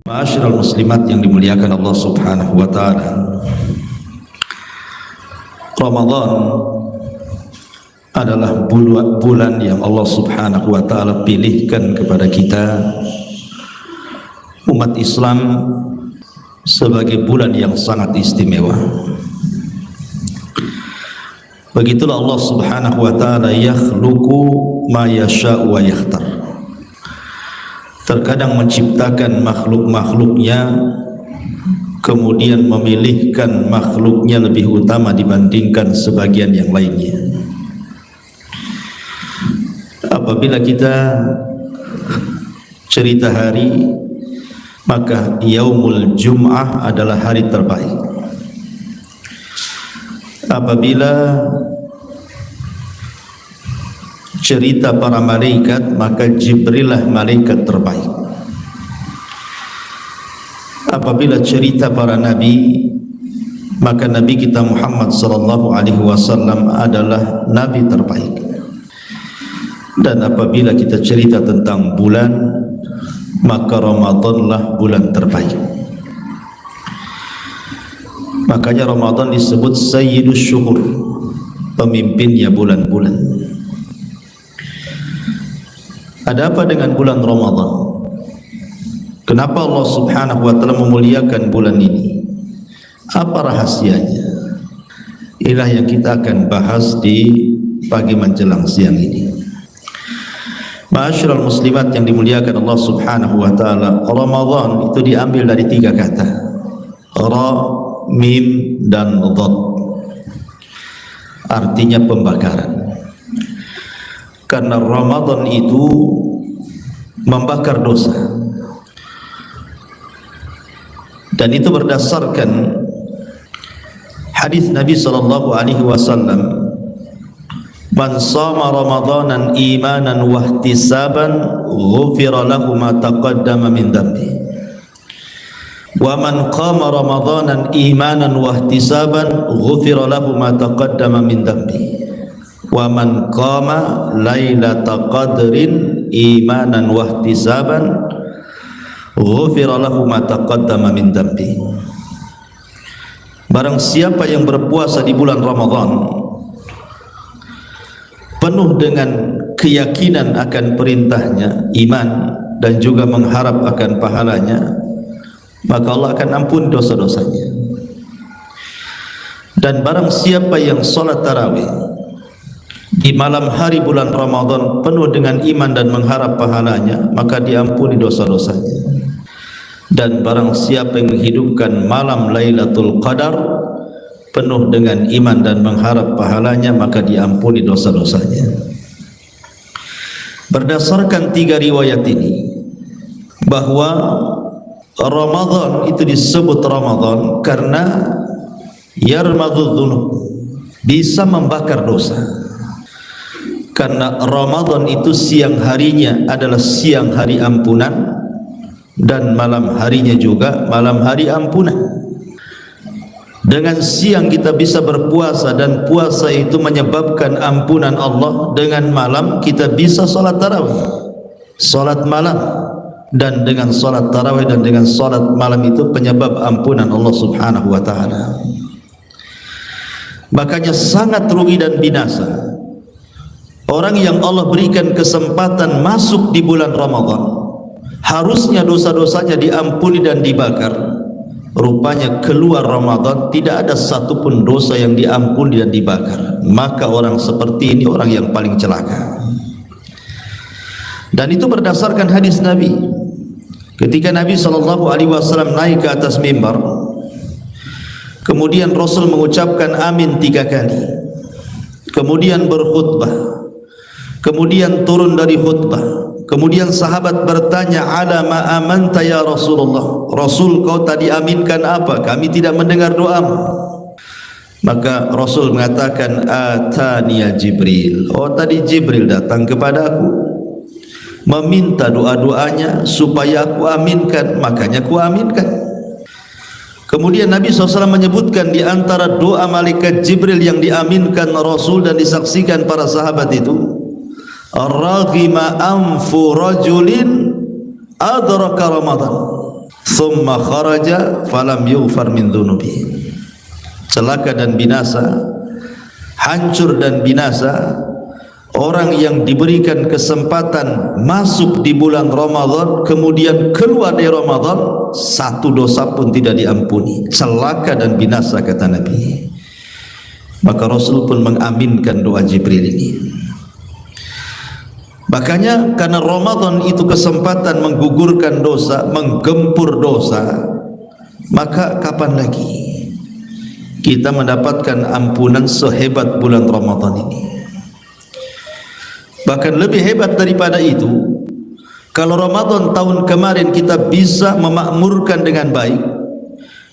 Ma'asyiral muslimat yang dimuliakan Allah Subhanahu wa taala. Ramadan adalah bulan yang Allah Subhanahu wa taala pilihkan kepada kita umat Islam sebagai bulan yang sangat istimewa. Begitulah Allah Subhanahu wa taala yakhluqu ma yasha'u wa yakhtar. Terkadang menciptakan makhluk-makhluknya, kemudian memilihkan makhluknya lebih utama dibandingkan sebagian yang lainnya. Apabila kita cerita hari, maka Yaumul Jum'ah adalah hari terbaik. Apabila cerita para malaikat, maka Jibril lah malaikat terbaik. Apabila cerita para nabi, maka Nabi kita Muhammad sallallahu alaihi wasallam adalah nabi terbaik. Dan apabila kita cerita tentang bulan, maka Ramadan lah bulan terbaik. Makanya Ramadan disebut Sayyidus Syuhur, pemimpinnya bulan-bulan. Ada apa dengan bulan Ramadan? Kenapa Allah Subhanahu wa taala memuliakan bulan ini? Apa rahasianya? Inilah yang kita akan bahas di pagi menjelang siang ini. Ma'asyiral muslimat yang dimuliakan Allah Subhanahu wa taala, Ramadan itu diambil dari 3 kata. Ra, mim dan dhad. Artinya pembakaran. Karena Ramadan itu membakar dosa, dan itu berdasarkan hadis Nabi sallallahu alaihi wasallam, man shama ramadanan imanan wa ihtisaban ghufira lahu ma taqaddama min dhanbi, wa man qama ramadanan imanan wa ihtisaban ghufira lahu ma taqaddama min dhanbi, wa man qama lailata qadrin imanan wa ihtisaban ghufira lahu ma taqaddama min dhanbi. Barang siapa yang berpuasa di bulan Ramadan penuh dengan keyakinan akan perintahnya, iman, dan juga mengharap akan pahalanya, maka Allah akan ampuni dosa-dosanya. Dan barang siapa yang salat tarawih di malam hari bulan Ramadan penuh dengan iman dan mengharap pahalanya, maka diampuni dosa-dosanya. Dan barang siapa yang menghidupkan malam Lailatul Qadar penuh dengan iman dan mengharap pahalanya, maka diampuni dosa-dosanya. Berdasarkan 3 riwayat ini, bahwa Ramadan itu disebut Ramadan karena yarmadudz dzunub, bisa membakar dosa. Karena Ramadan itu siang harinya adalah siang hari ampunan, dan malam harinya juga malam hari ampunan. Dengan siang kita bisa berpuasa, dan puasa itu menyebabkan ampunan Allah. Dengan malam kita bisa salat tarawih, salat malam, dan dengan salat tarawih dan dengan salat malam itu penyebab ampunan Allah Subhanahu wa taala. Makanya sangat rugi dan binasa orang yang Allah berikan kesempatan masuk di bulan Ramadan, harusnya dosa-dosanya diampuni dan dibakar. Rupanya keluar Ramadan tidak ada satupun dosa yang diampuni dan dibakar. Maka orang seperti ini orang yang paling celaka. Dan itu berdasarkan hadis Nabi. Ketika Nabi SAW naik ke atas mimbar, kemudian Rasul mengucapkan amin 3 kali, kemudian berkhutbah, kemudian turun dari khutbah. Kemudian sahabat bertanya, ala ma amanta ya Rasulullah, Rasul kau tadi aminkan apa? Kami tidak mendengar doamu. Maka Rasul mengatakan, ataniya Jibril, oh tadi Jibril datang kepadaku meminta doa-doanya supaya aku aminkan, makanya aku aminkan. Kemudian Nabi SAW menyebutkan di antara doa malaikat Jibril yang diaminkan Rasul dan disaksikan para sahabat itu, raghima anfu rajulin adraka Ramadan, thumma kharaja falam yughfar min dhunubi. Celaka dan binasa, hancur dan binasa orang yang diberikan kesempatan masuk di bulan Ramadan kemudian keluar dari Ramadan, satu dosa pun tidak diampuni. Celaka dan binasa, kata Nabi. Maka Rasul pun mengaminkan doa Jibril ini. Makanya karena Ramadan itu kesempatan menggugurkan dosa, menggempur dosa, maka kapan lagi kita mendapatkan ampunan sehebat bulan Ramadan ini? Bahkan lebih hebat daripada itu, kalau Ramadan tahun kemarin kita bisa memakmurkan dengan baik,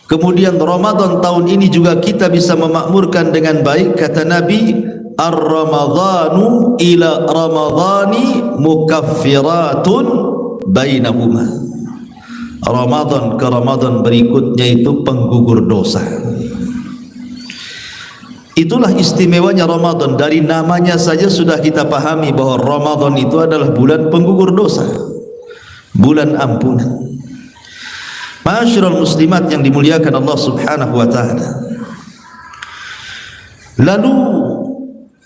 kemudian Ramadan tahun ini juga kita bisa memakmurkan dengan baik, kata Nabi, ar-ramadhanu ila ramadhani mukaffiratun bainahuma. Ramadan ke Ramadan berikutnya itu penggugur dosa. Itulah istimewanya Ramadan. Dari namanya saja sudah kita pahami bahwa Ramadan itu adalah bulan penggugur dosa, bulan ampunan. Ma'asyiral muslimat yang dimuliakan Allah Subhanahu wa taala. Lalu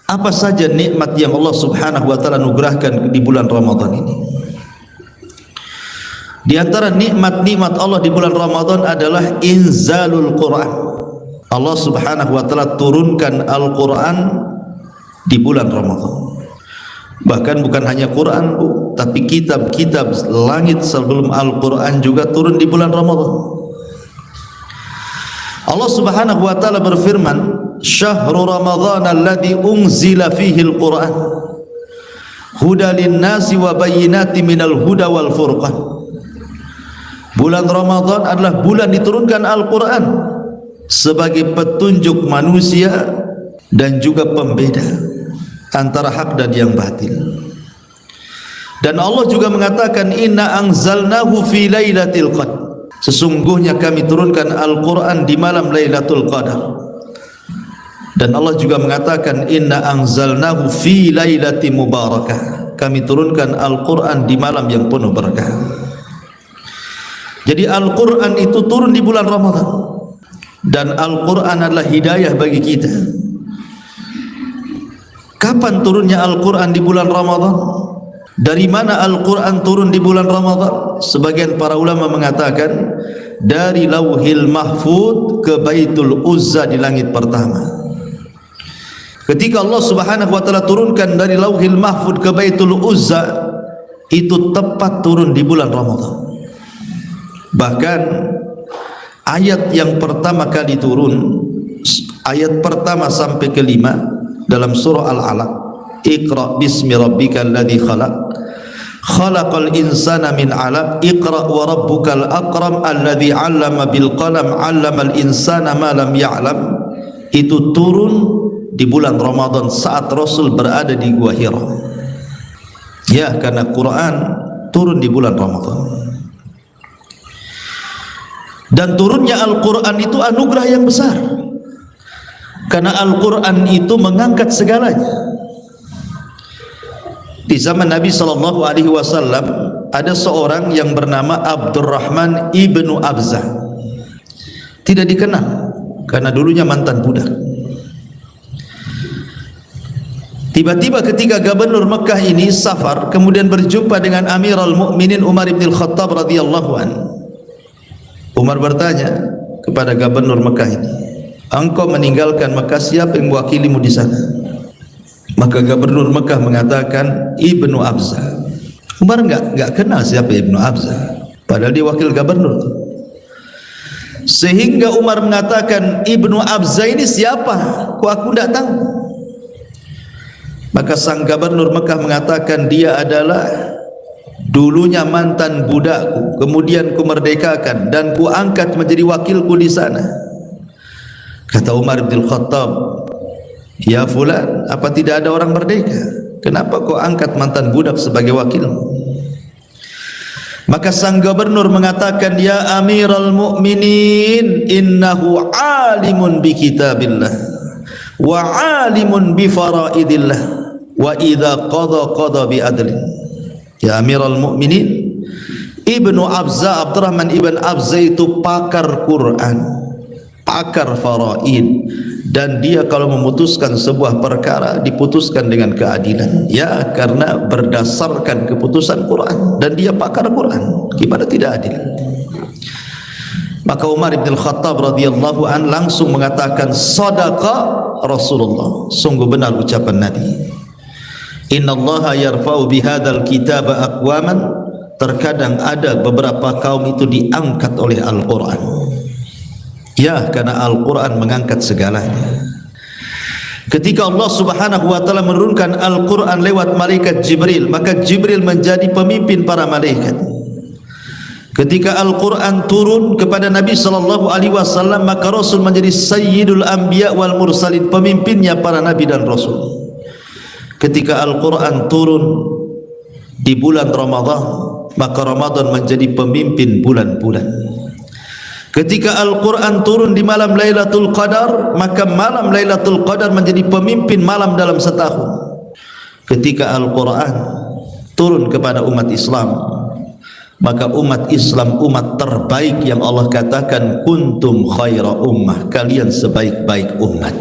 apa saja nikmat yang Allah Subhanahu wa taala anugerahkan di bulan Ramadan ini? Di antara nikmat-nikmat Allah di bulan Ramadan adalah inzalul Quran. Allah Subhanahu wa taala turunkan Al-Quran di bulan Ramadan. Bahkan bukan hanya Quran, tapi kitab-kitab langit sebelum Al-Quran juga turun di bulan Ramadan. Allah Subhanahu wa taala berfirman, "Syahrul Ramadhan alladzi unzila fihi al-Quran hudan lin-nasi wa bayyinatin minal huda wal furqan." Bulan Ramadan adalah bulan diturunkan Al-Quran sebagai petunjuk manusia dan juga pembeda antara hak dan yang batil. Dan Allah juga mengatakan, inna anzalnahu fi lailatul qadar. Sesungguhnya kami turunkan Al-Quran di malam Lailatul Qadar. Dan Allah juga mengatakan, inna anzalnahu fi lailatin mubarakah. Kami turunkan Al-Quran di malam yang penuh berkah. Jadi Al-Quran itu turun di bulan Ramadan. Dan Al-Quran adalah hidayah bagi kita. Kapan turunnya Al-Quran di bulan Ramadan? Dari mana Al-Quran turun di bulan Ramadan? Sebagian para ulama mengatakan dari Lauhil Mahfud ke Baitul Uzza di langit pertama. Ketika Allah Subhanahu wa taala turunkan dari Lauhil Mahfud ke Baitul Uzza, itu tepat turun di bulan Ramadan. Bahkan ayat yang pertama kali turun, ayat pertama sampai kelima dalam surah Al-Alaq, Iqra bismi rabbikal ladzi khalaq khalaqal insana min 'alaq Iqra wa rabbukal akram alladzi 'allama bil qalam 'allamal insana ma lam ya'lam. Itu turun di bulan Ramadan saat Rasul berada di Gua Hira. Ya, karena Quran turun di bulan Ramadan. Dan turunnya Al-Quran itu anugerah yang besar, karena Al-Quran itu mengangkat segalanya. Di zaman Nabi SAW ada seorang yang bernama Abdurrahman ibnu Abza. Tidak dikenal karena dulunya mantan budak. Tiba-tiba ketika Gubernur Mekah ini safar, kemudian berjumpa dengan Amirul Mukminin Umar bin Khattab radhiyallahu anhu. Umar bertanya kepada Gubernur Mekah ini, engkau meninggalkan Mekah, siapa yang mewakilimu di sana? Maka Gubernur Mekah mengatakan Ibnu Abza. Umar enggak kenal siapa Ibnu Abza, padahal dia wakil gubernur. Sehingga Umar mengatakan, Ibnu Abza ini siapa? Kok aku enggak tahu? Maka sang Gubernur Mekah mengatakan, dia adalah dulunya mantan budakku, kemudian ku merdekakan dan ku angkat menjadi wakilku di sana. Kata Umar bin Khattab, ya fulan, apa tidak ada orang merdeka? Kenapa kau angkat mantan budak sebagai wakilmu? Maka sang gubernur mengatakan, ya Amirul Mukminin, innahu alimun bi kitabillah wa alimun bi faraidillah wa idza qada bi adlin. Ya Amirul Mukminin, Ibnu Abza, Abdurrahman ibn Abza itu pakar Quran, pakar faraid, dan dia kalau memutuskan sebuah perkara diputuskan dengan keadilan, ya, karena berdasarkan keputusan Quran, dan dia pakar Quran, gimana tidak adil. Maka Umar bin Al-Khattab radhiyallahu an langsung mengatakan, sadaqa Rasulullah, sungguh benar ucapan Nabi, innallaha yarfa'u bihadzal kitaba aqwaman, terkadang ada beberapa kaum itu diangkat oleh Al-Quran, ya, karena Al-Quran mengangkat segalanya. Ketika Allah subhanahu wa ta'ala menurunkan Al-Quran lewat malaikat Jibril, maka Jibril menjadi pemimpin para malaikat. Ketika Al-Quran turun kepada Nabi sallallahu alaihi wasallam, maka Rasul menjadi sayyidul anbiya wal mursalin, pemimpinnya para nabi dan rasul. Ketika Al-Quran turun di bulan Ramadan, maka Ramadan menjadi pemimpin bulan-bulan. Ketika Al-Quran turun di malam Lailatul Qadar, maka malam Lailatul Qadar menjadi pemimpin malam dalam setahun. Ketika Al-Quran turun kepada umat Islam, maka umat Islam umat terbaik yang Allah katakan kuntum khaira ummah, kalian sebaik-baik umat.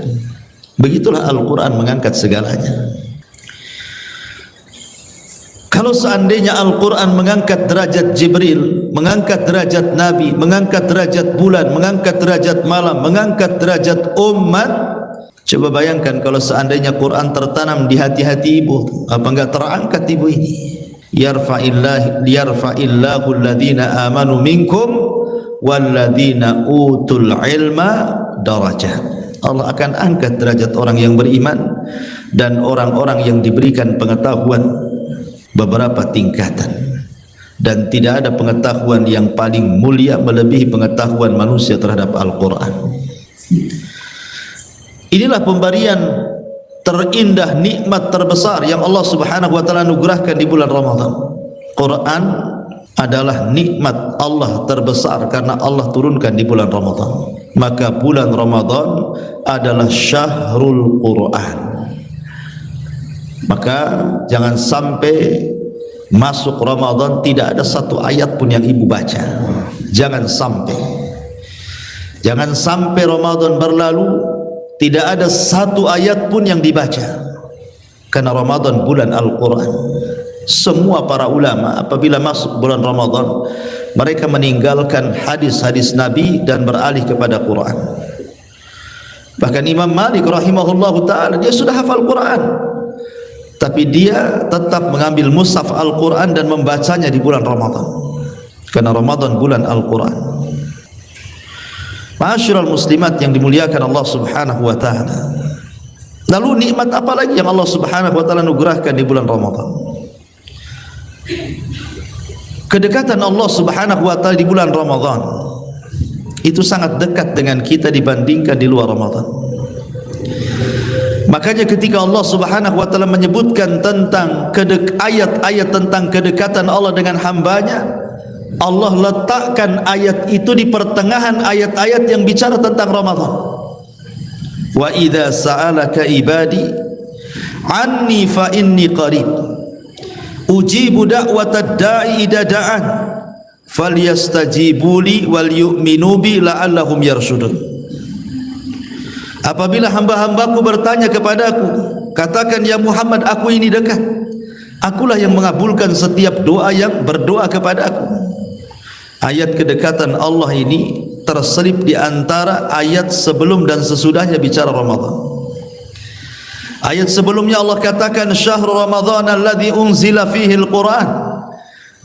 Begitulah Al-Quran mengangkat segalanya. Kalau seandainya Al-Quran mengangkat derajat Jibril, mengangkat derajat Nabi, mengangkat derajat bulan, mengangkat derajat malam, mengangkat derajat umat, coba bayangkan kalau seandainya Quran tertanam di hati-hati ibu, apa enggak terangkat ibu ini? Yarfa'illahu alladhina amanu minkum walladhina utul ilma darajat. Allah akan angkat derajat orang yang beriman dan orang-orang yang diberikan pengetahuan beberapa tingkatan, dan tidak ada pengetahuan yang paling mulia melebihi pengetahuan manusia terhadap Al-Quran. Inilah pemberian terindah, nikmat terbesar yang Allah subhanahu wa ta'ala anugerahkan di bulan Ramadan. Quran adalah nikmat Allah terbesar karena Allah turunkan di bulan Ramadan. Maka bulan Ramadan adalah syahrul Quran. Maka jangan sampai masuk Ramadan tidak ada satu ayat pun yang ibu baca. Jangan sampai Ramadan berlalu tidak ada satu ayat pun yang dibaca, karena Ramadan bulan Al-Quran. Semua para ulama apabila masuk bulan Ramadan, mereka meninggalkan hadis-hadis Nabi dan beralih kepada Quran. Bahkan Imam Malik rahimahullahu ta'ala, dia sudah hafal Quran, tapi dia tetap mengambil mushaf Al-Quran dan membacanya di bulan Ramadan, karena Ramadan bulan Al-Quran. Ma'asyiral muslimat yang dimuliakan Allah subhanahu wa ta'ala, lalu nikmat apa lagi yang Allah subhanahu wa ta'ala anugerahkan di bulan Ramadan? Kedekatan Allah subhanahu wa ta'ala di bulan Ramadan itu sangat dekat dengan kita dibandingkan di luar Ramadan. Makanya ketika Allah subhanahu wa ta'ala menyebutkan tentang ayat-ayat tentang kedekatan Allah dengan hambanya, Allah letakkan ayat itu di pertengahan ayat-ayat yang bicara tentang Ramadan. Wa idza sa'alaka ibadi anni fa inni qarib ujibu da'watad da'i idza da'an falyastajibu li wal yu'minu bi la'allahum yarshudun. Apabila hamba-hambaku bertanya kepadaku, katakan ya Muhammad, aku ini dekat, akulah yang mengabulkan setiap doa yang berdoa kepadaku. Ayat kedekatan Allah ini terselip di antara ayat sebelum dan sesudahnya bicara Ramadan. Ayat sebelumnya Allah katakan syahrul Ramadan alladzi unzila fihi al-Quran,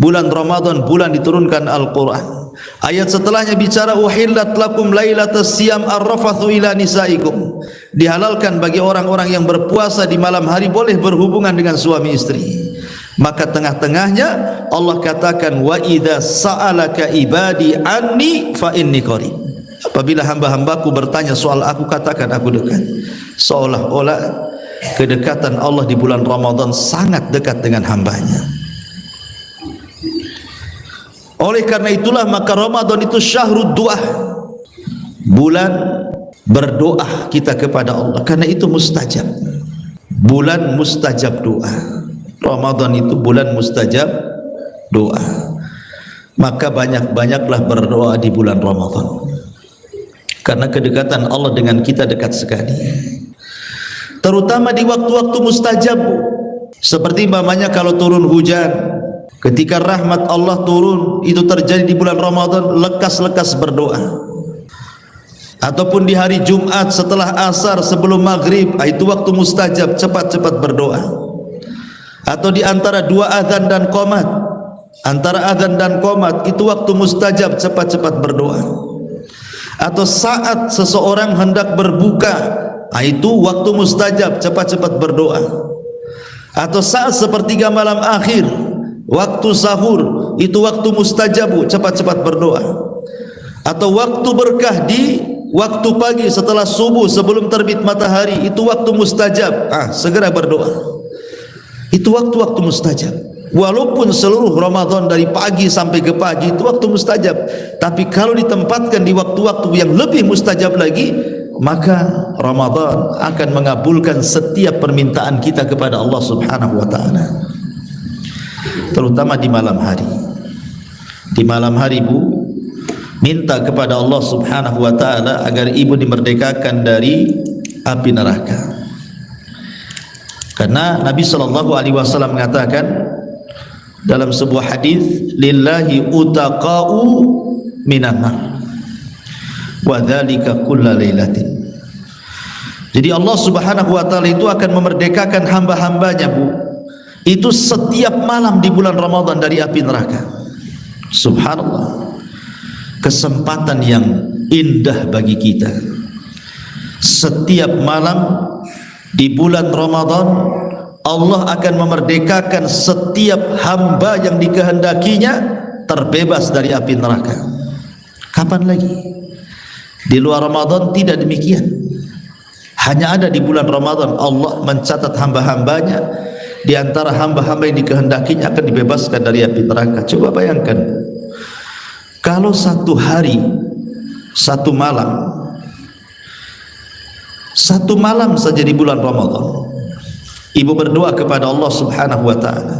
bulan Ramadan bulan diturunkan Al-Quran. Ayat setelahnya bicara uhillat lakum lailatas siyam ar-rafathu ila nisaikum, dihalalkan bagi orang-orang yang berpuasa di malam hari boleh berhubungan dengan suami istri. Maka tengah-tengahnya Allah katakan wa idza sa'alaka ibadi anni fa inni qarib, apabila hamba-hambaku bertanya soal aku, katakan aku dekat. Seolah-olah kedekatan Allah di bulan Ramadan sangat dekat dengan hambanya. Oleh karena itulah maka Ramadan itu syahrud du'a, bulan berdoa kita kepada Allah, karena itu mustajab, bulan mustajab doa. Ramadan itu bulan mustajab doa. maka banyak-banyaklah berdoa di bulan Ramadan, karena kedekatan Allah dengan kita dekat sekali, terutama di waktu-waktu mustajab, seperti umpamanya kalau turun hujan, ketika rahmat Allah turun, itu terjadi di bulan Ramadan, lekas-lekas berdoa. Ataupun di hari Jumat setelah asar sebelum maghrib, itu waktu mustajab, cepat-cepat berdoa. Atau di antara dua azan dan qomat, antara azan dan qomat itu waktu mustajab, cepat-cepat berdoa. Atau saat seseorang hendak berbuka, itu waktu mustajab, cepat-cepat berdoa. Atau saat sepertiga malam akhir, waktu sahur, itu waktu mustajab, cepat-cepat berdoa. Atau waktu berkah di waktu pagi setelah subuh sebelum terbit matahari, itu waktu mustajab, segera berdoa. Itu waktu-waktu mustajab. Walaupun seluruh Ramadan dari pagi sampai ke pagi itu waktu mustajab, tapi kalau ditempatkan di waktu-waktu yang lebih mustajab lagi, maka Ramadan akan mengabulkan setiap permintaan kita kepada Allah Subhanahu wa taala. Terutama di malam hari. Di malam hari, Bu, minta kepada Allah Subhanahu wa taala agar ibu dimerdekakan dari api neraka. Karena Nabi sallallahu alaihi wasallam mengatakan dalam sebuah hadis, lillahi utaqa'u minan nar wa dzalika kulla lailatin. Jadi Allah Subhanahu wa taala itu akan memerdekakan hamba-hambanya, Bu, itu setiap malam di bulan Ramadan dari api neraka. Subhanallah, kesempatan yang indah bagi kita. Setiap malam di bulan Ramadan Allah akan memerdekakan setiap hamba yang dikehendakinya terbebas dari api neraka. Kapan lagi? Di luar Ramadan tidak demikian. Hanya ada di bulan Ramadan Allah mencatat hamba-hambanya, di antara hamba-hamba yang dikehendakinya akan dibebaskan dari api neraka. Coba bayangkan, kalau satu hari, satu malam saja di bulan Ramadan, ibu berdoa kepada Allah Subhanahu wa taala,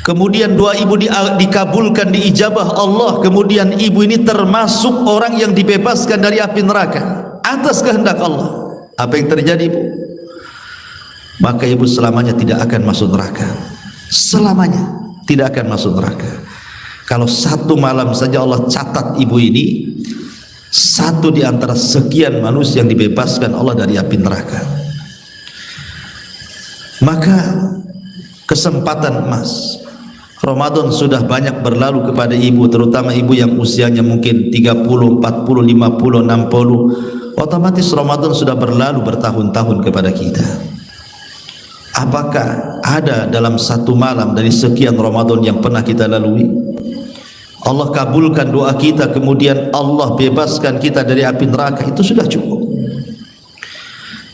kemudian doa ibu dikabulkan, diijabah Allah, kemudian ibu ini termasuk orang yang dibebaskan dari api neraka atas kehendak Allah, apa yang terjadi, Bu? Maka ibu selamanya tidak akan masuk neraka. Selamanya tidak akan masuk neraka. Kalau satu malam saja Allah catat ibu ini satu di antara sekian manusia yang dibebaskan Allah dari api neraka. Maka kesempatan emas Ramadan sudah banyak berlalu kepada ibu, terutama ibu yang usianya mungkin 30, 40, 50, 60. Otomatis Ramadan sudah berlalu bertahun-tahun kepada kita. Apakah ada dalam satu malam dari sekian Ramadan yang pernah kita lalui, Allah kabulkan doa kita, kemudian Allah bebaskan kita dari api neraka? Itu sudah cukup.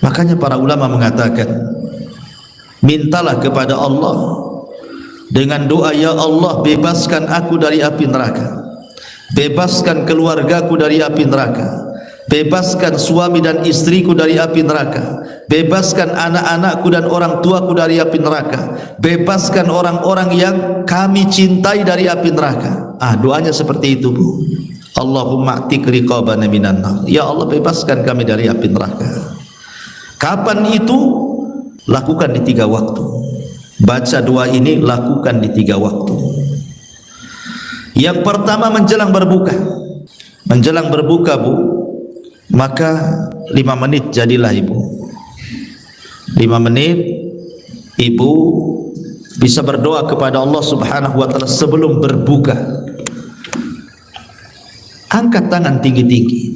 Makanya para ulama mengatakan, mintalah kepada Allah dengan doa, ya Allah bebaskan aku dari api neraka, bebaskan keluargaku dari api neraka, bebaskan suami dan istriku dari api neraka, bebaskan anak-anakku dan orang tuaku dari api neraka, bebaskan orang-orang yang kami cintai dari api neraka. Doanya seperti itu, Bu. Allahumma a'tiq riqabana minan nar. Ya Allah bebaskan kami dari api neraka. Kapan itu? Lakukan di 3 waktu. Baca doa ini, lakukan di 3 waktu. Yang pertama menjelang berbuka. Menjelang berbuka, Bu, maka 5 menit jadilah ibu. 5 menit ibu bisa berdoa kepada Allah Subhanahu wa taala sebelum berbuka. Angkat tangan tinggi-tinggi,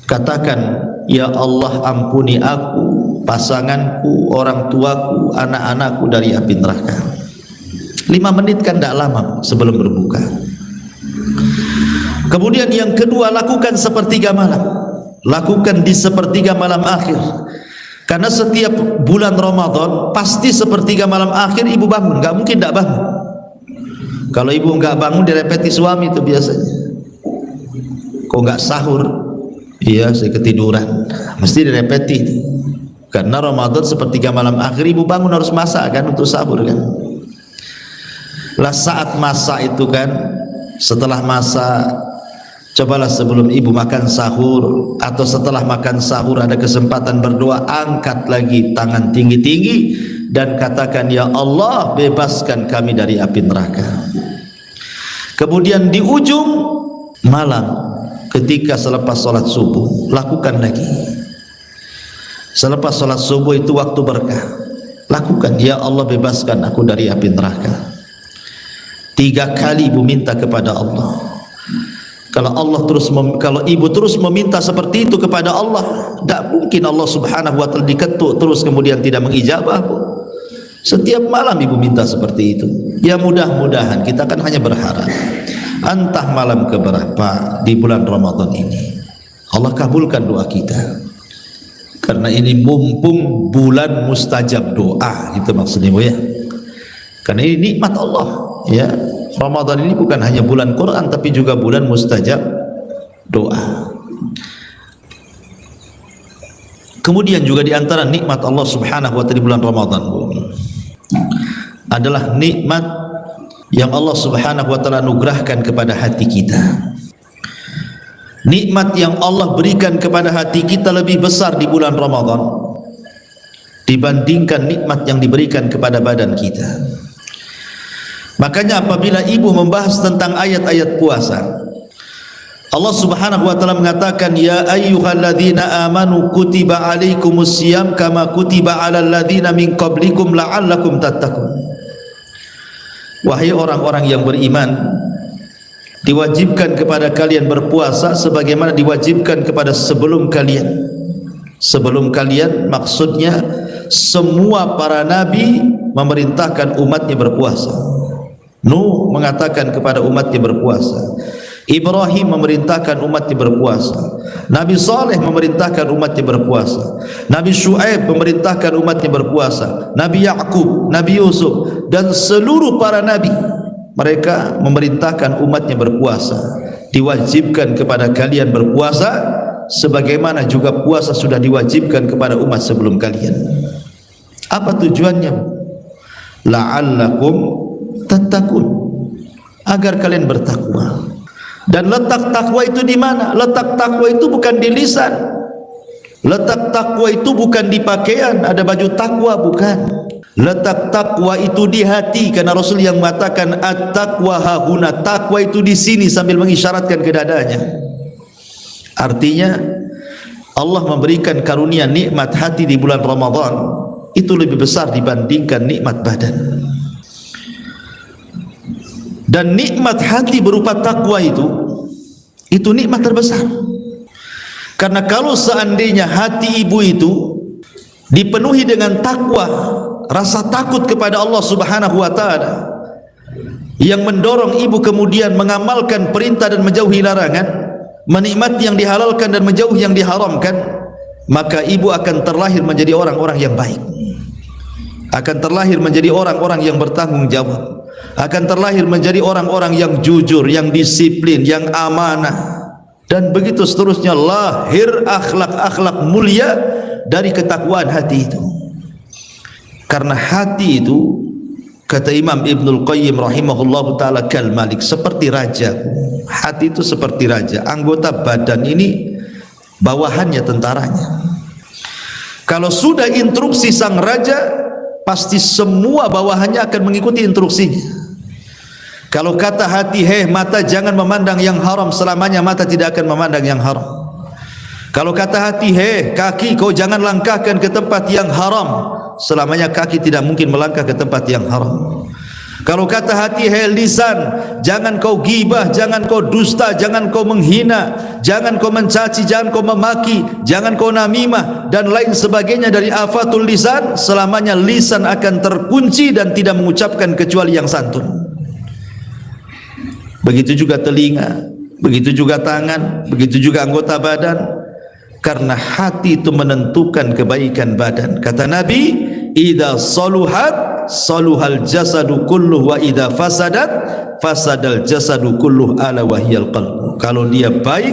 katakan, ya Allah ampuni aku, pasanganku, orang tuaku, anak-anakku dari api neraka. 5 menit kan tidak lama sebelum berbuka. Kemudian yang kedua, lakukan sepertiga malam. Lakukan di sepertiga malam akhir. Karena setiap bulan Ramadan pasti sepertiga malam akhir ibu bangun, nggak mungkin tidak bangun. Kalau ibu nggak bangun direpeti suami itu biasanya. Kok nggak sahur? Iya, saya ketiduran. Mesti direpeti. Karena Ramadan sepertiga malam akhir ibu bangun harus masak kan untuk sahur kan. Lah saat masa itu kan, setelah masa, cobalah sebelum ibu makan sahur atau setelah makan sahur ada kesempatan berdoa, angkat lagi tangan tinggi-tinggi dan katakan, ya Allah bebaskan kami dari api neraka. Kemudian di ujung malam ketika selepas sholat subuh, lakukan lagi. Selepas sholat subuh itu waktu berkah, lakukan, ya Allah bebaskan aku dari api neraka. 3 kali ibu minta kepada Allah. Kalau ibu terus meminta seperti itu kepada Allah, tidak mungkin Allah subhanahu wa ta'ala diketuk terus kemudian tidak mengijabah. Setiap malam ibu minta seperti itu. Ya mudah-mudahan, kita kan hanya berharap, entah malam keberapa di bulan Ramadan ini Allah kabulkan doa kita, karena ini mumpung bulan mustajab doa, itu maksudnya Bu ya. Karena ini nikmat Allah ya. Ramadan ini bukan hanya bulan Quran tapi juga bulan mustajab doa. Kemudian juga di antara nikmat Allah subhanahu wa ta'ala di bulan Ramadan adalah nikmat yang Allah subhanahu wa ta'ala anugerahkan kepada hati kita. Nikmat yang Allah berikan kepada hati kita lebih besar di bulan Ramadan dibandingkan nikmat yang diberikan kepada badan kita. Makanya apabila ibu membahas tentang ayat-ayat puasa, Allah subhanahu wa ta'ala mengatakan, ya ayyuhalladzina amanu kutiba alaikumusiyam kama kutiba alal ladzina min qablikum la'allakum tattaqun. Wahai orang-orang yang beriman, diwajibkan kepada kalian berpuasa sebagaimana diwajibkan kepada sebelum kalian. Sebelum kalian maksudnya semua para nabi memerintahkan umatnya berpuasa. Nuh mengatakan kepada umatnya berpuasa, Ibrahim memerintahkan umatnya berpuasa, Nabi Saleh memerintahkan umatnya berpuasa, Nabi Syuaib memerintahkan umatnya berpuasa, Nabi Yakub, Nabi Yusuf dan seluruh para nabi, mereka memerintahkan umatnya berpuasa. Diwajibkan kepada kalian berpuasa sebagaimana juga puasa sudah diwajibkan kepada umat sebelum kalian. Apa tujuannya? La'allakum tattaqun, agar kalian bertakwa. Dan letak takwa itu di mana? Letak takwa itu bukan di lisan. Letak takwa itu bukan di pakaian, ada baju takwa, bukan. Letak takwa itu di hati, karena Rasul yang mengatakan at-taqwa hahuna, takwa itu di sini sambil mengisyaratkan ke dadanya. Artinya Allah memberikan karunia nikmat hati di bulan Ramadan itu lebih besar dibandingkan nikmat badan. Dan nikmat hati berupa takwa itu nikmat terbesar. Karena kalau seandainya hati ibu itu dipenuhi dengan takwa, rasa takut kepada Allah subhanahu wa ta'ala, yang mendorong ibu kemudian mengamalkan perintah dan menjauhi larangan, menikmati yang dihalalkan dan menjauhi yang diharamkan, maka ibu akan terlahir menjadi orang-orang yang baik, akan terlahir menjadi orang-orang yang bertanggung jawab, akan terlahir menjadi orang-orang yang jujur, yang disiplin, yang amanah, dan begitu seterusnya. Lahir akhlak-akhlak mulia dari ketakwaan hati itu. Karena hati itu, kata Imam Ibnul Qayyim rahimahullahu ta'ala, kal malik, seperti raja. Hati itu seperti raja. Anggota badan ini bawahannya tentaranya. Kalau sudah instruksi sang raja, pasti semua bawahannya akan mengikuti instruksinya. Kalau kata hati, mata jangan memandang yang haram, selamanya mata tidak akan memandang yang haram. Kalau kata hati, kaki kau jangan langkahkan ke tempat yang haram, selamanya kaki tidak mungkin melangkah ke tempat yang haram. Kalau kata hati, lisan jangan kau gibah, jangan kau dusta, jangan kau menghina, jangan kau mencaci, jangan kau memaki, jangan kau namimah dan lain sebagainya dari afatul lisan, selamanya lisan akan terkunci dan tidak mengucapkan kecuali yang santun. Begitu juga telinga, begitu juga tangan, begitu juga anggota badan. Karena hati itu menentukan kebaikan badan. Kata Nabi, idza saluhat saluhal jasadu kulluh wa idza fasadat fasadal jasadu kulluh ala wahyal qalb. Kalau dia baik,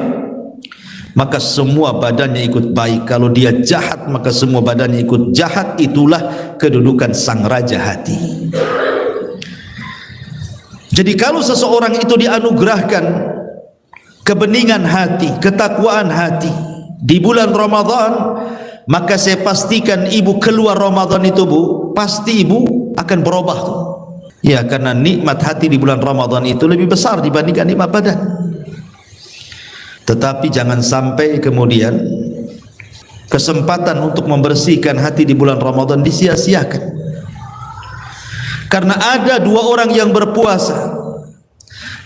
maka semua badannya ikut baik. Kalau dia jahat, maka semua badannya ikut jahat. Itulah kedudukan sang raja hati. Jadi kalau seseorang itu dianugerahkan kebeningan hati, ketakwaan hati di bulan Ramadan, maka saya pastikan ibu keluar Ramadan itu, Bu, pasti ibu akan berubah tuh. Ya, karena nikmat hati di bulan Ramadan itu lebih besar dibandingkan nikmat badan. Tetapi jangan sampai kemudian kesempatan untuk membersihkan hati di bulan Ramadan disia-siakan. Karena ada dua orang yang berpuasa.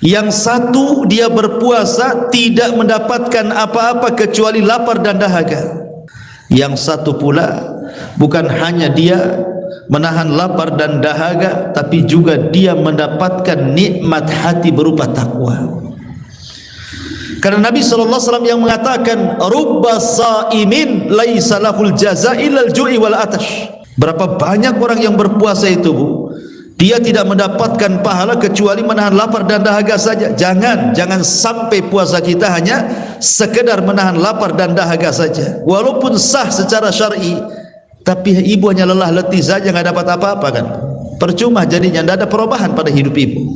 Yang satu dia berpuasa tidak mendapatkan apa-apa kecuali lapar dan dahaga. Yang satu pula bukan hanya dia menahan lapar dan dahaga, tapi juga dia mendapatkan nikmat hati berupa takwa. Karena Nabi SAW yang mengatakan, rubba sa'imin laisa lahul jaza illal ju'i wal atash. Berapa banyak orang yang berpuasa itu, Bu, dia tidak mendapatkan pahala kecuali menahan lapar dan dahaga saja. Jangan sampai puasa kita hanya sekedar menahan lapar dan dahaga saja. Walaupun sah secara syar'i, tapi ibu hanya lelah letih saja, nggak dapat apa-apa kan? Percuma jadinya, tidak ada perubahan pada hidup ibu.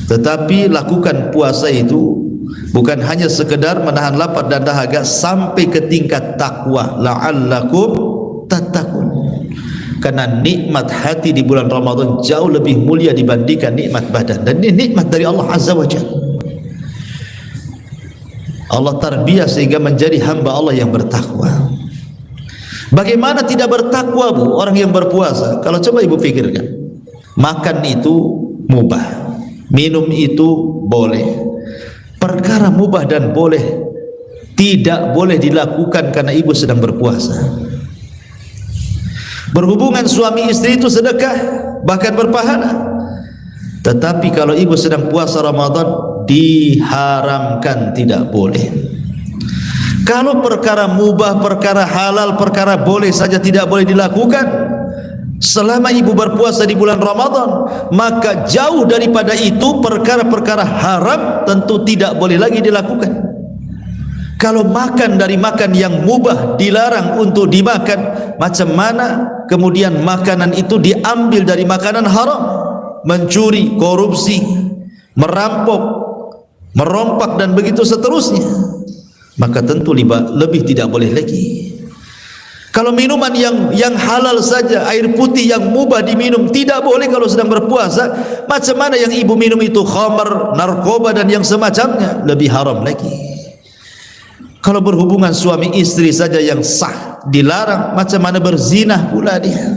Tetapi lakukan puasa itu bukan hanya sekedar menahan lapar dan dahaga, sampai ke tingkat takwa, la'allakum tattaqun. Karena nikmat hati di bulan Ramadan jauh lebih mulia dibandingkan nikmat badan, dan ini nikmat dari Allah Azza wa Jalla. Allah tarbiyah sehingga menjadi hamba Allah yang bertakwa. Bagaimana tidak bertakwa, Bu, orang yang berpuasa? Kalau coba ibu pikirkan, makan itu mubah, minum itu boleh. Perkara mubah dan boleh tidak boleh dilakukan karena ibu sedang berpuasa. Berhubungan suami istri itu sedekah, bahkan berpahala. Tetapi kalau ibu sedang puasa Ramadan, diharamkan, tidak boleh. Kalau perkara mubah, perkara halal, perkara boleh saja tidak boleh dilakukan selama ibu berpuasa di bulan Ramadan, maka jauh daripada itu perkara-perkara haram tentu tidak boleh lagi dilakukan. Kalau makan dari makan yang mubah dilarang untuk dimakan, macam mana kemudian makanan itu diambil dari makanan haram? Mencuri, korupsi, merampok, merompak dan begitu seterusnya, maka tentu lebih tidak boleh lagi. Kalau minuman yang halal saja, air putih yang mubah diminum tidak boleh kalau sedang berpuasa, macam mana yang ibu minum itu khamar, narkoba dan yang semacamnya, lebih haram lagi. Kalau berhubungan suami istri saja yang sah dilarang, macam mana berzina pula dia.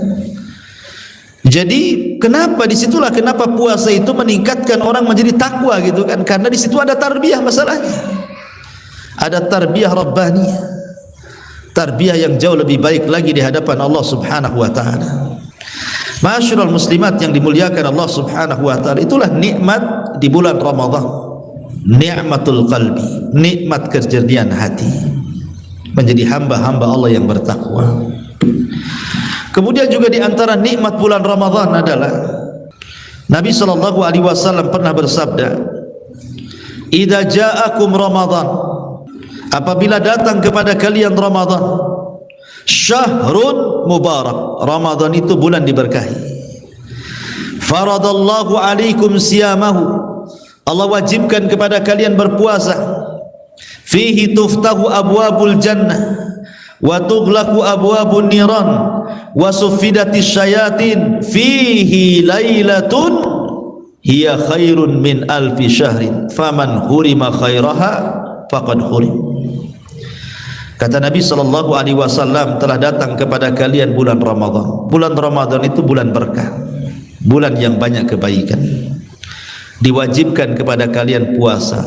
Jadi disitulah kenapa puasa itu meningkatkan orang menjadi takwa gitu kan, karena di situ ada tarbiyah masalahnya. Ada tarbiyah rabbaniyah, tarbiyah yang jauh lebih baik lagi di hadapan Allah Subhanahu wa taala. Masyarul muslimat yang dimuliakan Allah Subhanahu wa taala, itulah nikmat di bulan Ramadan. Ni'matul qalbi, nikmat kejernihan hati, menjadi hamba-hamba Allah yang bertakwa. Kemudian juga di antara nikmat bulan Ramadan adalah Nabi sallallahu alaihi wasallam pernah bersabda, "Idza ja'akum Ramadan," apabila datang kepada kalian Ramadan, syahrun mubarak, Ramadan itu bulan diberkahi. Faradallahu alaikum siyamahu, Allah wajibkan kepada kalian berpuasa. Fihi tuftahu abwabul jannah wa tughlaqu abwabun niran wa suffidatis syayatin. Fihi lailatun hiya khairun min alfi syahrin faman hurima khairaha faqad hurim. Kata Nabi sallallahu alaihi wasallam, telah datang kepada kalian bulan Ramadan. Bulan Ramadan itu bulan berkah, bulan yang banyak kebaikan. Diwajibkan kepada kalian puasa.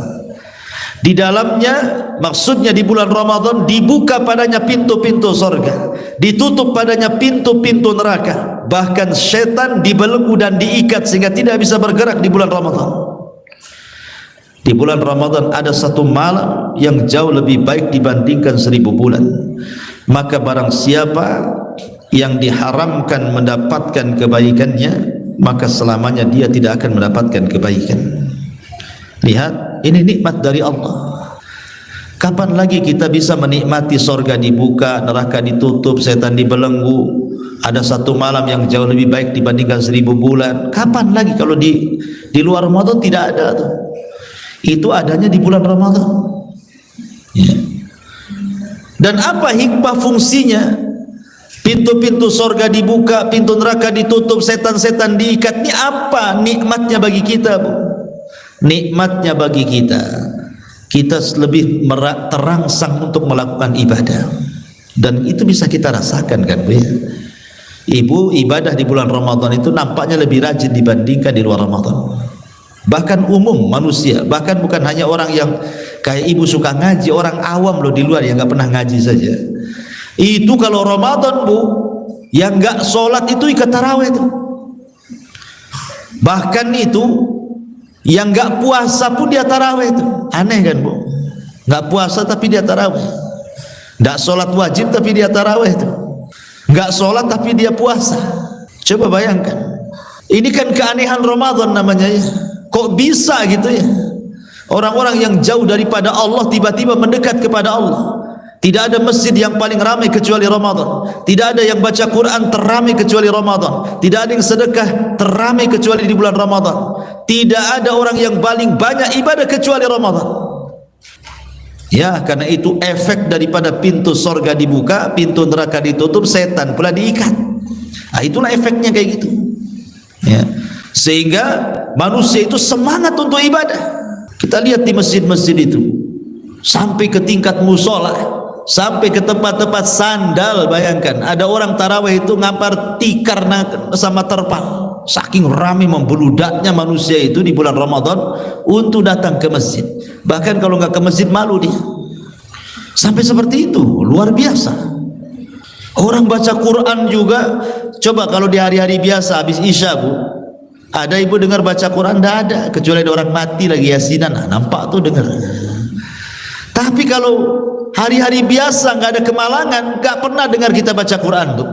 Di dalamnya, maksudnya di bulan Ramadan, dibuka padanya pintu-pintu surga, ditutup padanya pintu-pintu neraka. Bahkan setan dibelenggu dan diikat sehingga tidak bisa bergerak di bulan Ramadan. Di bulan Ramadan ada satu malam yang jauh lebih baik dibandingkan 1000 bulan. Maka barang siapa yang diharamkan mendapatkan kebaikannya, maka selamanya dia tidak akan mendapatkan kebaikan. Lihat, ini nikmat dari Allah. Kapan lagi kita bisa menikmati sorga dibuka, neraka ditutup, setan dibelenggu, ada satu malam yang jauh lebih baik dibandingkan 1000 bulan. Kapan lagi kalau di luar Ramadan? Tidak ada tuh. Itu adanya di bulan Ramadan. Ya. Dan apa hikmah fungsinya? Pintu-pintu sorga dibuka, pintu neraka ditutup, setan-setan diikat. Ini apa nikmatnya bagi kita, Bu? Nikmatnya bagi kita, kita lebih terangsang untuk melakukan ibadah. Dan itu bisa kita rasakan, kan, Bu, ya? Ibu ibadah di bulan Ramadan itu nampaknya lebih rajin dibandingkan di luar Ramadan. Bahkan umum manusia, bahkan bukan hanya orang yang kayak ibu suka ngaji, orang awam loh di luar yang nggak pernah ngaji saja. Itu kalau Ramadan, Bu, yang nggak sholat itu ikut tarawih itu. Bahkan itu yang nggak puasa pun dia tarawih itu. Aneh kan, Bu? Nggak puasa tapi dia tarawih. Nggak sholat wajib tapi dia tarawih itu. Nggak sholat tapi dia puasa. Coba bayangkan, ini kan keanehan Ramadan namanya, ya. Kok bisa gitu, ya? Orang-orang yang jauh daripada Allah tiba-tiba mendekat kepada Allah. Tidak ada masjid yang paling ramai kecuali Ramadan. Tidak ada yang baca Quran terramai kecuali Ramadan. Tidak ada yang sedekah terramai kecuali di bulan Ramadan. Tidak ada orang yang paling banyak ibadah kecuali Ramadan. Ya, karena itu efek daripada pintu sorga dibuka, pintu neraka ditutup, setan pula diikat. Nah, itulah efeknya kayak gitu. Ya. Sehingga manusia itu semangat untuk ibadah. Kita lihat di masjid-masjid itu, sampai ke tingkat musola, sampai ke tempat-tempat sandal. Bayangkan, ada orang tarawih itu ngampar tikar sama terpal. Saking ramai membeludaknya manusia itu di bulan Ramadan untuk datang ke masjid. Bahkan kalau nggak ke masjid malu dia. Sampai seperti itu, luar biasa. Orang baca Quran juga. Coba kalau di hari-hari biasa habis Isya, Bu, ada ibu dengar baca Quran? Tidak ada, kecuali ada orang mati lagi yasinan. Nah, nampak tuh dengar. Tapi kalau hari-hari biasa nggak ada kemalangan, nggak pernah dengar kita baca Quran tuh.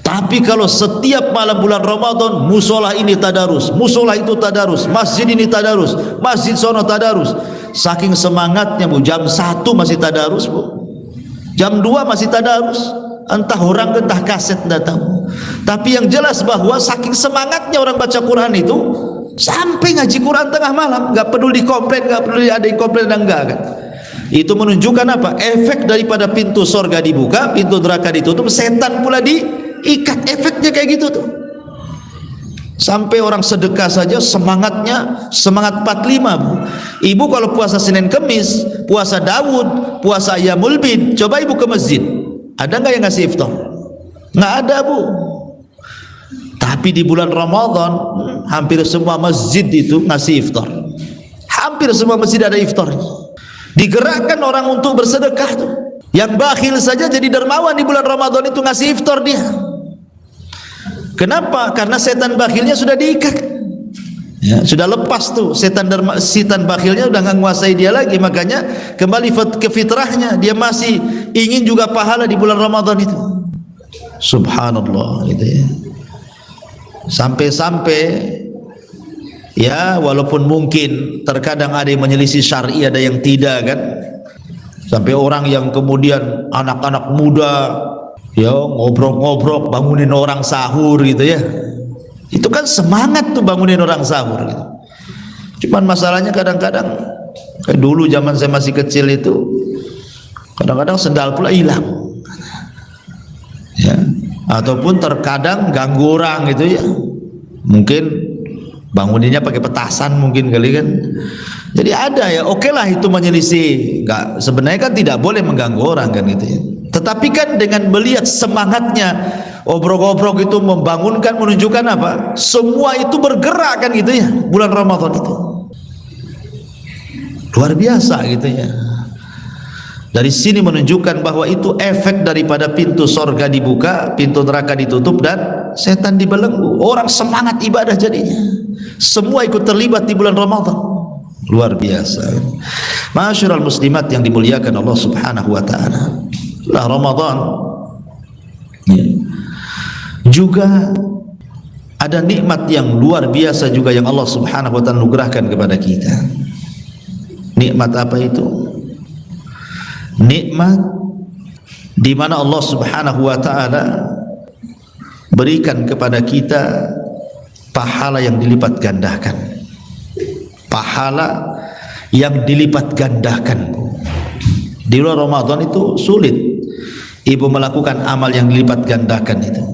Tapi kalau setiap malam bulan Ramadan, musola ini tadarus, musola itu tadarus, masjid ini tadarus, masjid sono tadarus. Saking semangatnya, Bu, jam 1 masih tadarus, Bu. Jam 2 masih tadarus. Entah orang entah kaset datang. Tapi yang jelas bahwa saking semangatnya orang baca Quran itu sampai ngaji Quran tengah malam, nggak peduli komplain, nggak peduli ada yang komplain dan enggak, kan. Itu menunjukkan apa? Efek daripada pintu sorga dibuka, pintu neraka ditutup, setan pula diikat. Efeknya kayak gitu tuh. Sampai orang sedekah saja semangatnya semangat 45, Bu. Ibu kalau puasa Senin Kemis, puasa Daud, puasa Ayyamul Bid, coba ibu ke masjid, ada nggak yang ngasih iftar? Nggak ada, Bu. Tapi di bulan Ramadan hampir semua masjid itu ngasih iftar. Hampir semua masjid ada iftarnya. Digerakkan orang untuk bersedekah tuh. Yang bakhil saja jadi dermawan di bulan Ramadan itu ngasih iftar dia. Kenapa? Karena setan bakhilnya sudah diikat. Ya, sudah lepas tuh setan bakhilnya udah nggak menguasai dia lagi. Makanya kembali ke fitrahnya, dia masih ingin juga pahala di bulan Ramadan itu. Subhanallah, gitu ya. Sampai-sampai ya, walaupun mungkin terkadang ada yang menyelisih syar'i, ada yang tidak, kan. Sampai orang yang kemudian anak-anak muda ya ngobrol-ngobrol bangunin orang sahur gitu ya. Itu kan semangat tuh bangunin orang sahur gitu. Cuman masalahnya kadang-kadang kayak dulu zaman saya masih kecil itu, kadang-kadang sendal pula hilang. Ya, ataupun terkadang ganggu orang gitu ya. Mungkin banguninnya pakai petasan mungkin kali, kan. Jadi ada ya, oke lah itu menyelisih. Enggak, sebenarnya kan tidak boleh mengganggu orang, kan, gitu ya. Tetapi kan dengan melihat semangatnya obrok-obrok itu membangunkan, menunjukkan apa? Semua itu bergerak, kan, gitu ya. Bulan Ramadan itu luar biasa gitu ya. Dari sini menunjukkan bahwa itu efek daripada pintu sorga dibuka, pintu neraka ditutup, dan setan dibelenggu. Orang semangat ibadah jadinya. Semua ikut terlibat di bulan Ramadan. Luar biasa. Masyarul muslimat yang dimuliakan Allah Subhanahu wa taala. Lah Ramadan ya, juga ada nikmat yang luar biasa juga yang Allah Subhanahu wa taala anugerahkan kepada kita. Nikmat apa itu? Nikmat di mana Allah Subhanahu wa taala berikan kepada kita pahala yang dilipat gandakan. Pahala yang dilipat gandakan. Di bulan Ramadan itu sulit ibu melakukan amal yang dilipat gandakan itu.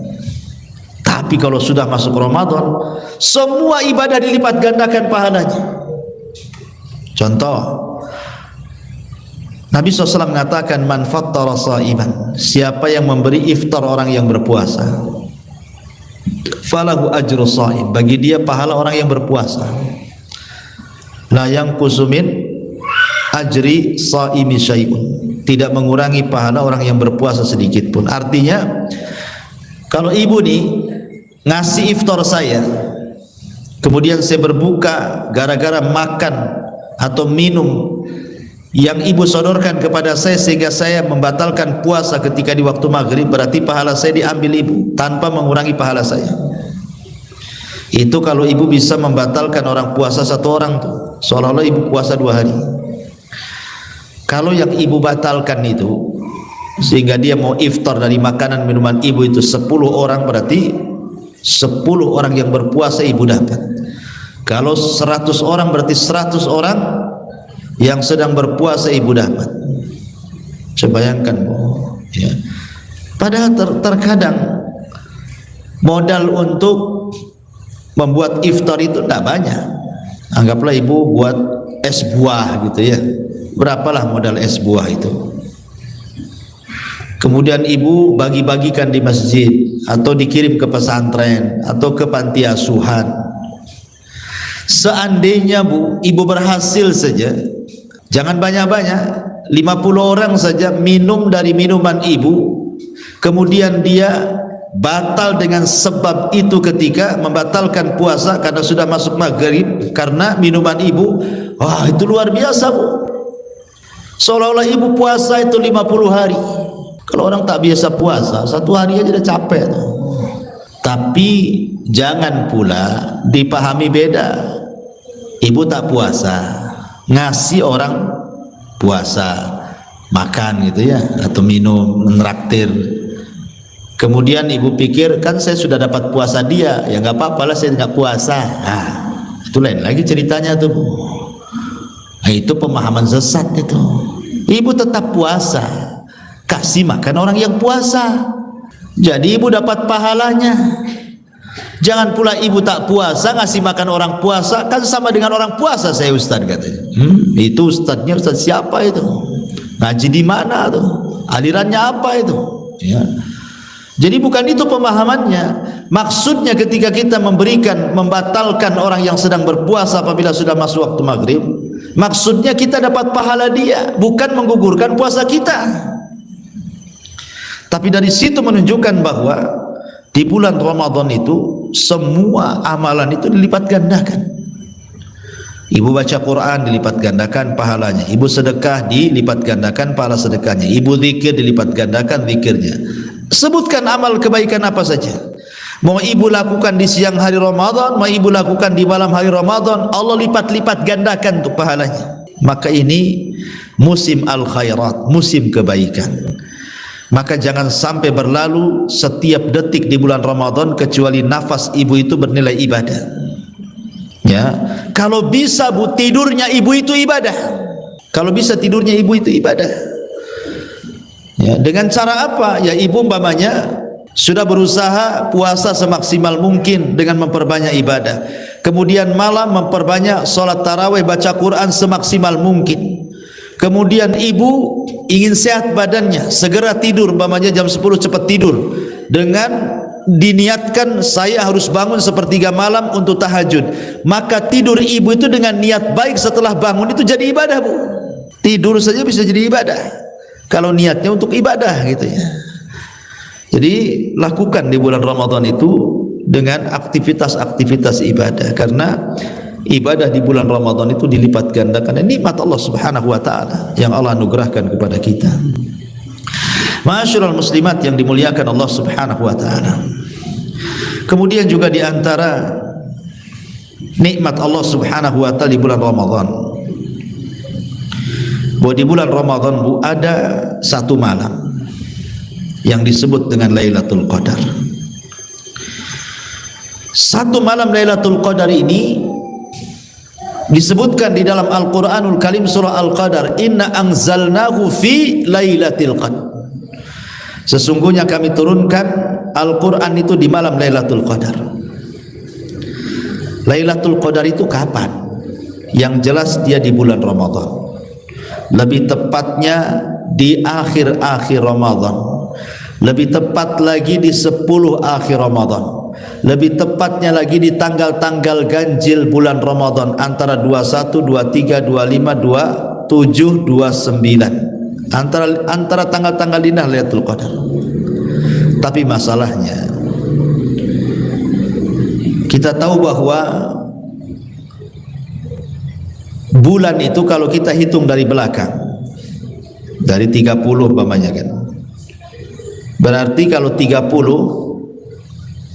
Tapi kalau sudah masuk Ramadan, semua ibadah dilipat gandakan pahalanya. Contoh, Nabi SAW mengatakan, man fattara sha'iman, siapa yang memberi iftar orang yang berpuasa, falahu ajru sha'im, bagi dia pahala orang yang berpuasa, la yanqusu min ajri sha'imi syai'un, tidak mengurangi pahala orang yang berpuasa sedikit pun. Artinya, kalau ibu nih ngasih iftar saya, kemudian saya berbuka gara-gara makan atau minum yang ibu sodorkan kepada saya sehingga saya membatalkan puasa ketika di waktu maghrib, berarti pahala saya diambil ibu tanpa mengurangi pahala saya. Itu kalau ibu bisa membatalkan orang puasa satu orang tuh, seolah-olah ibu puasa 2 hari. Kalau yang ibu batalkan itu sehingga dia mau iftar dari makanan minuman ibu itu 10 orang, berarti 10 orang yang berpuasa ibu dapat. Kalau 100 orang berarti 100 orang yang sedang berpuasa ibu dapat. Coba bayangkan, ya. Padahal terkadang modal untuk membuat iftar itu tidak banyak. Anggaplah ibu buat es buah gitu ya. Berapalah modal es buah itu? Kemudian ibu bagi-bagikan di masjid atau dikirim ke pesantren atau ke panti asuhan. Seandainya bu, ibu berhasil saja, jangan banyak-banyak, 50 orang saja minum dari minuman ibu, kemudian dia batal dengan sebab itu ketika membatalkan puasa karena sudah masuk maghrib karena minuman ibu. Wah, itu luar biasa bu, seolah-olah ibu puasa itu 50 hari. Kalau orang tak biasa puasa 1 hari aja udah capek tuh. Tapi jangan pula dipahami beda. Ibu tak puasa, ngasih orang puasa, makan gitu ya, atau minum, menraktir. Kemudian ibu pikir, kan saya sudah dapat puasa dia, ya nggak apa-apa lah saya nggak puasa. Nah, itu lain lagi ceritanya tuh. Nah, itu pemahaman sesat itu. Ibu tetap puasa, kasih makan orang yang puasa, jadi ibu dapat pahalanya. Jangan pula ibu tak puasa ngasih makan orang puasa, kan sama dengan orang puasa saya ustaz katanya. Itu ustaznya ustaz siapa itu? Ngaji di mana tuh? Alirannya apa itu? Ya. Jadi bukan itu pemahamannya. Maksudnya ketika kita membatalkan orang yang sedang berpuasa apabila sudah masuk waktu maghrib, maksudnya kita dapat pahala dia, bukan menggugurkan puasa kita. Tapi dari situ menunjukkan bahwa di bulan Ramadan itu semua amalan itu dilipat gandakan. Ibu baca Quran dilipat gandakan pahalanya, ibu sedekah dilipat gandakan pahala sedekahnya, ibu zikir dilipat gandakan zikirnya. Sebutkan amal kebaikan apa saja, mau ibu lakukan di siang hari Ramadan, mau ibu lakukan di malam hari Ramadan, Allah lipat-lipat gandakan untuk pahalanya. Maka ini musim al-khairat, musim kebaikan. Maka jangan sampai berlalu setiap detik di bulan Ramadan kecuali nafas ibu itu bernilai ibadah. Ya, kalau bisa bu, tidurnya ibu itu ibadah. Kalau bisa tidurnya ibu itu ibadah. Ya, dengan cara apa? Ya, ibu umpamanya sudah berusaha puasa semaksimal mungkin dengan memperbanyak ibadah. Kemudian malam memperbanyak sholat tarawih, baca Quran semaksimal mungkin. Kemudian ibu ingin sehat badannya, segera tidur, umpamanya jam 10 cepat tidur, dengan diniatkan saya harus bangun 1/3 malam untuk tahajud. Maka tidur ibu itu dengan niat baik setelah bangun itu jadi ibadah bu. Tidur saja bisa jadi ibadah kalau niatnya untuk ibadah gitu ya. Jadi lakukan di bulan Ramadan itu dengan aktivitas-aktivitas ibadah, karena ibadah di bulan Ramadan itu dilipat gandakan. Nikmat Allah Subhanahu wa taala yang Allah anugerahkan kepada kita. Ma'asyiral muslimat yang dimuliakan Allah Subhanahu wa taala. Kemudian juga di antara nikmat Allah Subhanahu wa taala di bulan Ramadan, bahwa di bulan Ramadan bu, ada satu malam yang disebut dengan Lailatul Qadar. Satu malam Lailatul Qadar ini disebutkan di dalam Al-Qur'anul Karim surah Al-Qadar, inna anzalnahu fi lailatul qadar. Sesungguhnya kami turunkan Al-Qur'an itu di malam Lailatul Qadar. Lailatul Qadar itu kapan? Yang jelas dia di bulan Ramadan. Lebih tepatnya di akhir-akhir Ramadan. Lebih tepat lagi di 10 akhir Ramadan. Lebih tepatnya lagi di tanggal-tanggal ganjil bulan Ramadan antara 21, 23, 25, 27, 29. Antara tanggal-tanggal ini Lailatul Qadar. Tapi masalahnya kita tahu bahwa bulan itu kalau kita hitung dari belakang, dari 30 umpamanya kan, berarti kalau 30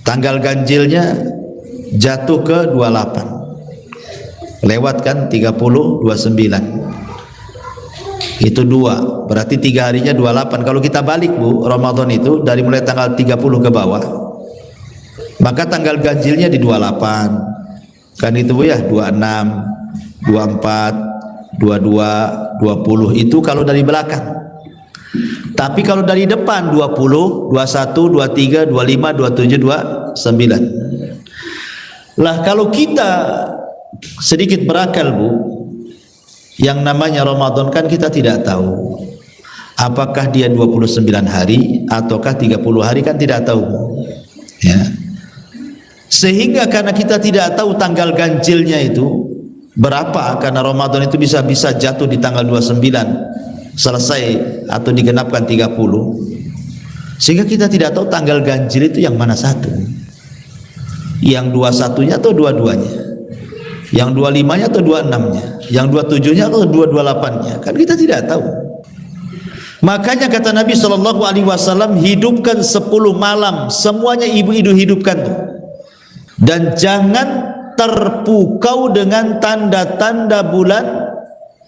tanggal ganjilnya jatuh ke 28, lewat kan 30, 29, itu 2, berarti 3 harinya 28. Kalau kita balik Bu, Ramadan itu dari mulai tanggal 30 ke bawah, maka tanggal ganjilnya di 28 kan itu Bu ya, 26, 24, 22, 20 itu kalau dari belakang. Tapi kalau dari depan 20, 21, 23, 25, 27, 29. Lah kalau kita sedikit berakal Bu, yang namanya Ramadan kan kita tidak tahu apakah dia 29 hari ataukah 30 hari, kan tidak tahu Bu. Ya. Sehingga karena kita tidak tahu tanggal ganjilnya itu berapa, karena Ramadan itu bisa jatuh di tanggal 29 selesai atau digenapkan 30, sehingga kita tidak tahu tanggal ganjil itu yang mana satu, yang 21-nya atau dua-duanya, yang 25-nya atau 26-nya, yang 27-nya atau 228-nya, kan kita tidak tahu. Makanya kata Nabi SAW, hidupkan 10 malam semuanya ibu-ibu hidupkan tuh. Dan jangan terpukau dengan tanda-tanda bulan